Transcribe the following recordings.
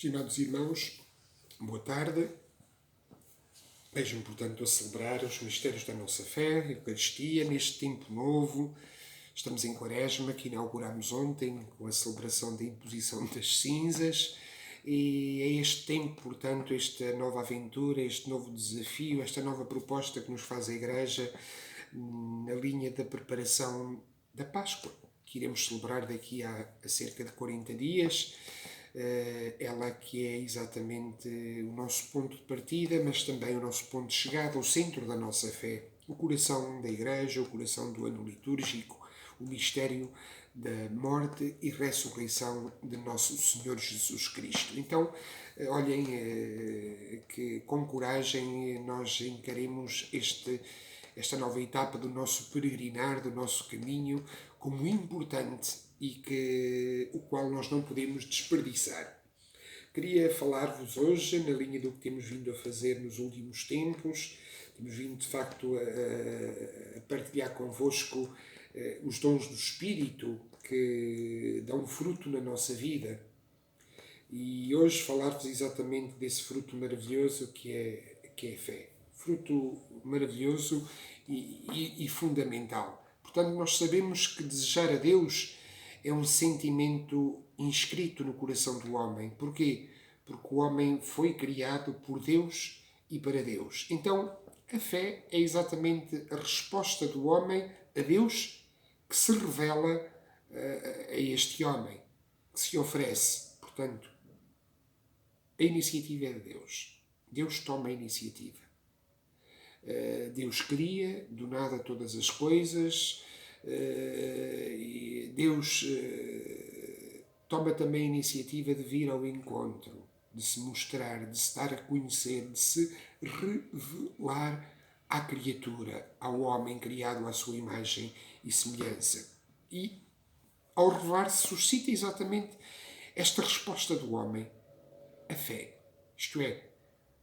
Estimados irmãos, boa tarde. Vejam, portanto, a celebrar os mistérios da nossa fé, a Eucaristia, neste tempo novo. Estamos em Quaresma, que inauguramos ontem com a celebração da imposição das cinzas. E é este tempo, portanto, esta nova aventura, este novo desafio, esta nova proposta que nos faz a Igreja na linha da preparação da Páscoa, que iremos celebrar daqui a cerca de 40 dias. Ela que é exatamente o nosso ponto de partida, mas também o nosso ponto de chegada, o centro da nossa fé, o coração da Igreja, o coração do ano litúrgico, o mistério da morte e ressurreição de nosso Senhor Jesus Cristo. Então, olhem que com coragem nós encaremos esta nova etapa do nosso peregrinar, do nosso caminho, como importante e o qual nós não podemos desperdiçar. Queria falar-vos hoje, na linha do que temos vindo a fazer nos últimos tempos, temos vindo de facto a partilhar convosco os dons do Espírito que dão fruto na nossa vida. E hoje falar-vos exatamente desse fruto maravilhoso que é a fé. Fruto maravilhoso e fundamental. Portanto, nós sabemos que desejar a Deus é um sentimento inscrito no coração do homem. Porquê? Porque o homem foi criado por Deus e para Deus. Então, a fé é exatamente a resposta do homem a Deus que se revela a este homem, que se oferece. Portanto, a iniciativa é de Deus. Deus toma a iniciativa. Deus cria do nada todas as coisas. Deus toma também a iniciativa de vir ao encontro, de se mostrar, de se dar a conhecer, de se revelar à criatura, ao homem criado à sua imagem e semelhança. E, ao revelar-se, suscita exatamente esta resposta do homem, a fé. Isto é,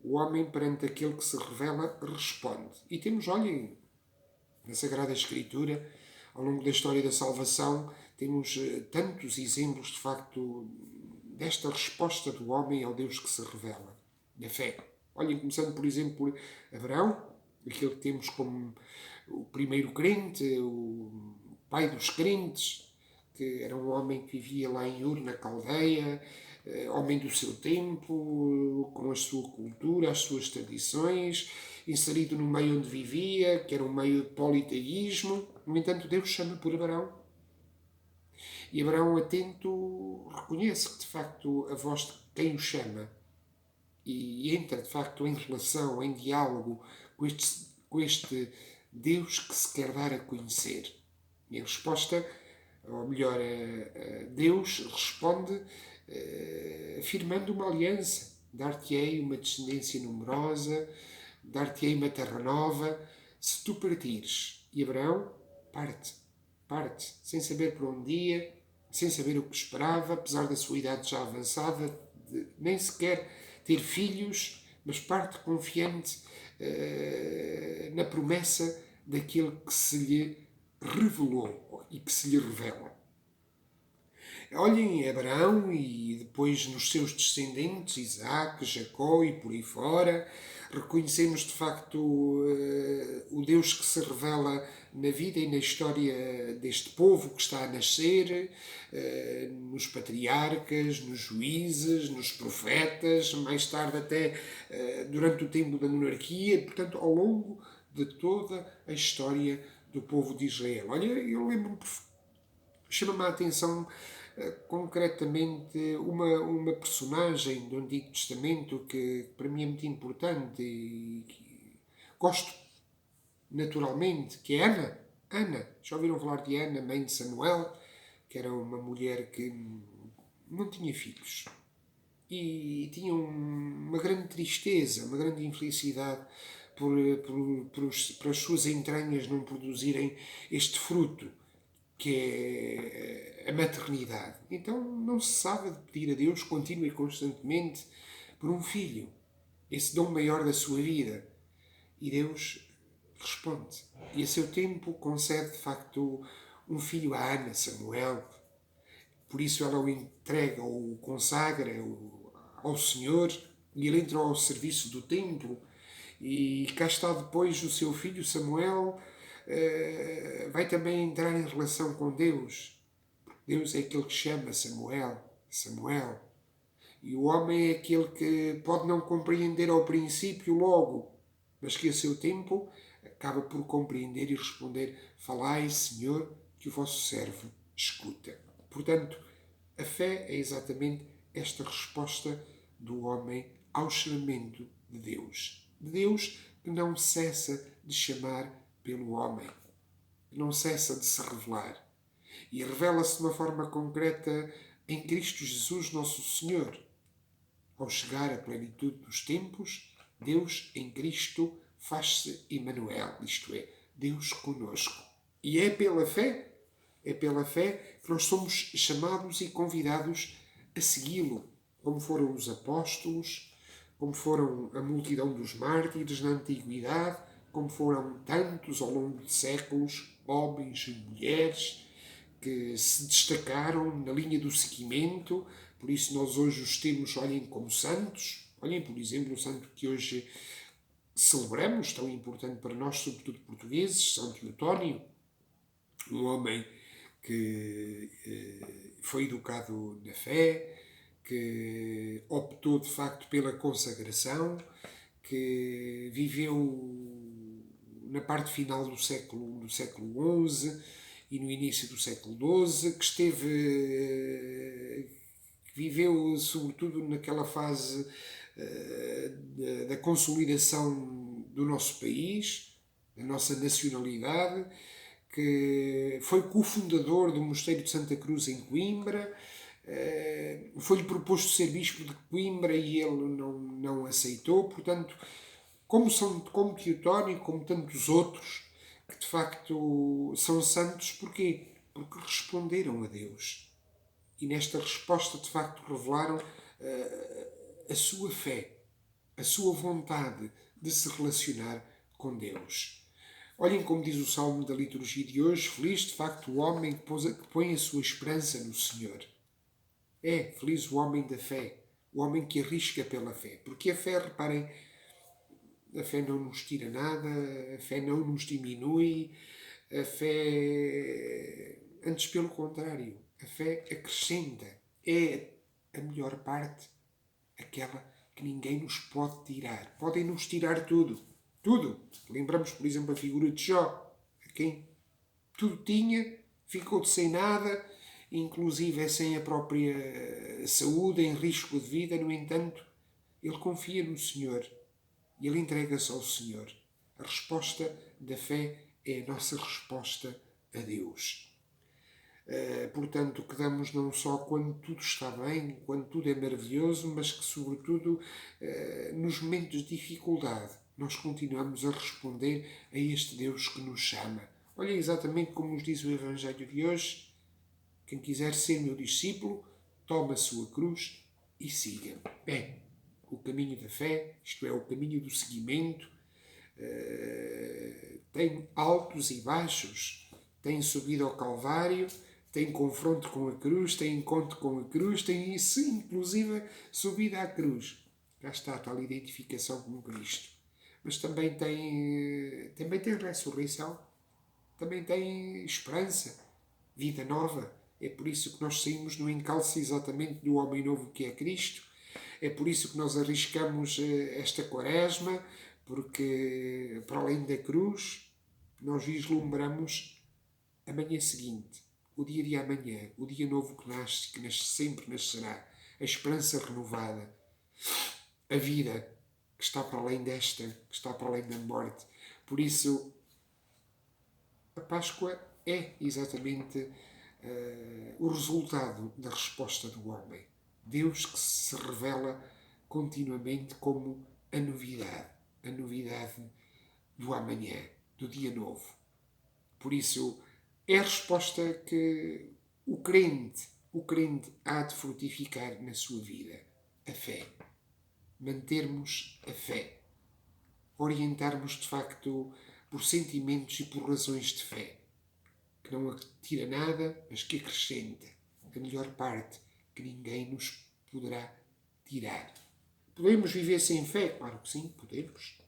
o homem perante aquele que se revela responde. E temos, olhem, na Sagrada Escritura, ao longo da história da salvação, temos tantos exemplos, de facto, desta resposta do homem ao Deus que se revela, da fé. Olhem, começando, por exemplo, por Abraão, aquele que temos como o primeiro crente, o pai dos crentes, que era um homem que vivia lá em Ur, na Caldeia, homem do seu tempo, com a sua cultura, as suas tradições, inserido no meio onde vivia, que era um meio de politeísmo. No entanto, Deus chama por Abraão. E Abraão, atento, reconhece que, de facto, a voz de quem o chama e entra, de facto, em relação, em diálogo com este Deus que se quer dar a conhecer. E em resposta, ou melhor, Deus responde afirmando uma aliança. Dar-te-ei uma descendência numerosa, dar-te-ei uma terra nova, se tu partires. E Abraão parte, sem saber para onde ia, sem saber o que esperava, apesar da sua idade já avançada, de nem sequer ter filhos, mas parte confiante na promessa daquele que se lhe revelou e que se lhe revela. Olhem Abraão e depois nos seus descendentes, Isaac, Jacó e por aí fora, reconhecemos de facto o Deus que se revela na vida e na história deste povo que está a nascer, nos patriarcas, nos juízes, nos profetas, mais tarde até durante o tempo da monarquia, portanto ao longo de toda a história do povo de Israel. Olha, eu lembro-me, chama-me a atenção concretamente uma personagem do Antigo Testamento que para mim é muito importante e que gosto naturalmente, que é Ana. Ana, já ouviram falar de Ana, mãe de Samuel, que era uma mulher que não tinha filhos e tinha uma grande tristeza, uma grande infelicidade por as suas entranhas não produzirem este fruto, que é a maternidade. Então não se sabe de pedir a Deus continua e constantemente por um filho, esse dom maior da sua vida. E Deus responde. E a seu tempo concede de facto um filho a Ana, Samuel. Por isso ela o entrega, ou o consagra ao Senhor e ele entra ao serviço do templo. E cá está depois o seu filho Samuel, vai também entrar em relação com Deus. Deus é aquele que chama Samuel, Samuel. E o homem é aquele que pode não compreender ao princípio logo, mas que a seu tempo acaba por compreender e responder: falai, Senhor, que o vosso servo escuta. Portanto, a fé é exatamente esta resposta do homem ao chamamento de Deus. De Deus que não cessa de chamar pelo homem, que não cessa de se revelar. E revela-se de uma forma concreta em Cristo Jesus, nosso Senhor. Ao chegar à plenitude dos tempos, Deus em Cristo faz-se Emmanuel, isto é, Deus conosco. E é pela fé que nós somos chamados e convidados a segui-lo, como foram os apóstolos, como foram a multidão dos mártires na antiguidade, como foram tantos ao longo de séculos, homens e mulheres, que se destacaram na linha do seguimento. Por isso nós hoje os temos, olhem, como santos. Olhem, por exemplo, o santo que hoje celebramos, tão importante para nós, sobretudo portugueses, São Teotónio, um homem que foi educado na fé, que optou de facto pela consagração, que viveu na parte final do século XI e no início do século XII, que viveu sobretudo naquela fase da consolidação do nosso país, da nossa nacionalidade, que foi cofundador do Mosteiro de Santa Cruz em Coimbra. Foi-lhe proposto ser bispo de Coimbra e ele não aceitou. Portanto, como Teotónio, como tantos outros, que de facto são santos, porquê? Porque responderam a Deus. E nesta resposta, de facto, revelaram a sua fé, a sua vontade de se relacionar com Deus. Olhem como diz o Salmo da liturgia de hoje: feliz de facto o homem que põe a sua esperança no Senhor. É feliz o homem da fé, o homem que arrisca pela fé. Porque a fé, reparem, a fé não nos tira nada, a fé não nos diminui, a fé, antes pelo contrário, a fé acrescenta. É a melhor parte, aquela que ninguém nos pode tirar. Podem nos tirar tudo. Tudo. Lembramos, por exemplo, a figura de Jó, a quem tudo tinha, ficou sem nada, inclusive é sem a própria saúde, em risco de vida. No entanto, ele confia no Senhor e ele entrega-se ao Senhor. A resposta da fé é a nossa resposta a Deus. Portanto, que damos não só quando tudo está bem, quando tudo é maravilhoso, mas que, sobretudo, nos momentos de dificuldade, nós continuamos a responder a este Deus que nos chama. Olha, exatamente como nos diz o Evangelho de hoje: quem quiser ser meu discípulo, tome a sua cruz e siga-me. Bem, o caminho da fé, isto é, o caminho do seguimento, tem altos e baixos, tem subida ao Calvário, tem confronto com a cruz, tem encontro com a cruz, tem isso, inclusive subida à cruz. Cá está a tal identificação com Cristo. Mas também tem ressurreição, também tem esperança, vida nova. É por isso que nós saímos no encalço exatamente do homem novo que é Cristo. É por isso que nós arriscamos esta quaresma, porque para além da cruz, nós vislumbramos a manhã seguinte, o dia de amanhã, o dia novo que nasce, sempre nascerá, a esperança renovada, a vida que está para além desta, que está para além da morte. Por isso, a Páscoa é exatamente o resultado da resposta do homem. Deus que se revela continuamente como a novidade do amanhã, do dia novo. Por isso, é a resposta que o crente há de frutificar na sua vida. A fé. Mantermos a fé. Orientarmos, de facto, por sentimentos e por razões de fé. Que não tira nada, mas que acrescenta a melhor parte que ninguém nos poderá tirar. Podemos viver sem fé? Claro que sim, podemos.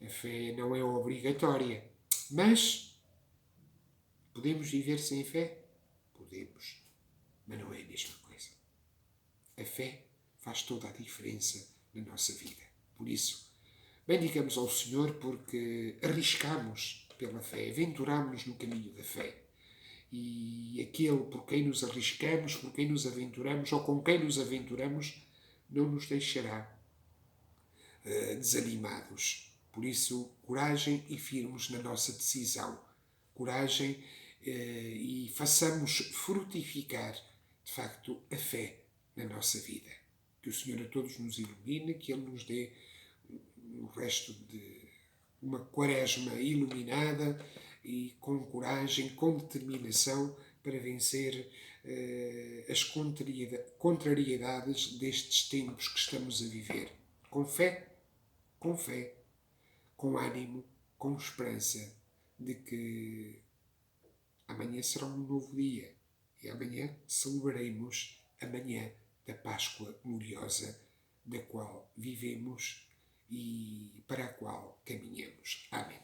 A fé não é obrigatória. Mas podemos viver sem fé? Podemos. Mas não é a mesma coisa. A fé faz toda a diferença na nossa vida. Por isso, bendigamos ao Senhor porque arriscamos pela fé, aventuramos no caminho da fé. E aquele por quem nos arriscamos, por quem nos aventuramos ou com quem nos aventuramos, não nos deixará desanimados. Por isso, coragem e firmes na nossa decisão. Coragem e façamos frutificar, de facto, a fé na nossa vida. Que o Senhor a todos nos ilumine, que Ele nos dê o resto de uma quaresma iluminada e com coragem, com determinação para vencer as contrariedades destes tempos que estamos a viver. Com fé, com ânimo, com esperança de que amanhã será um novo dia e amanhã celebraremos a manhã da Páscoa gloriosa, da qual vivemos e para a qual caminhamos. Amém.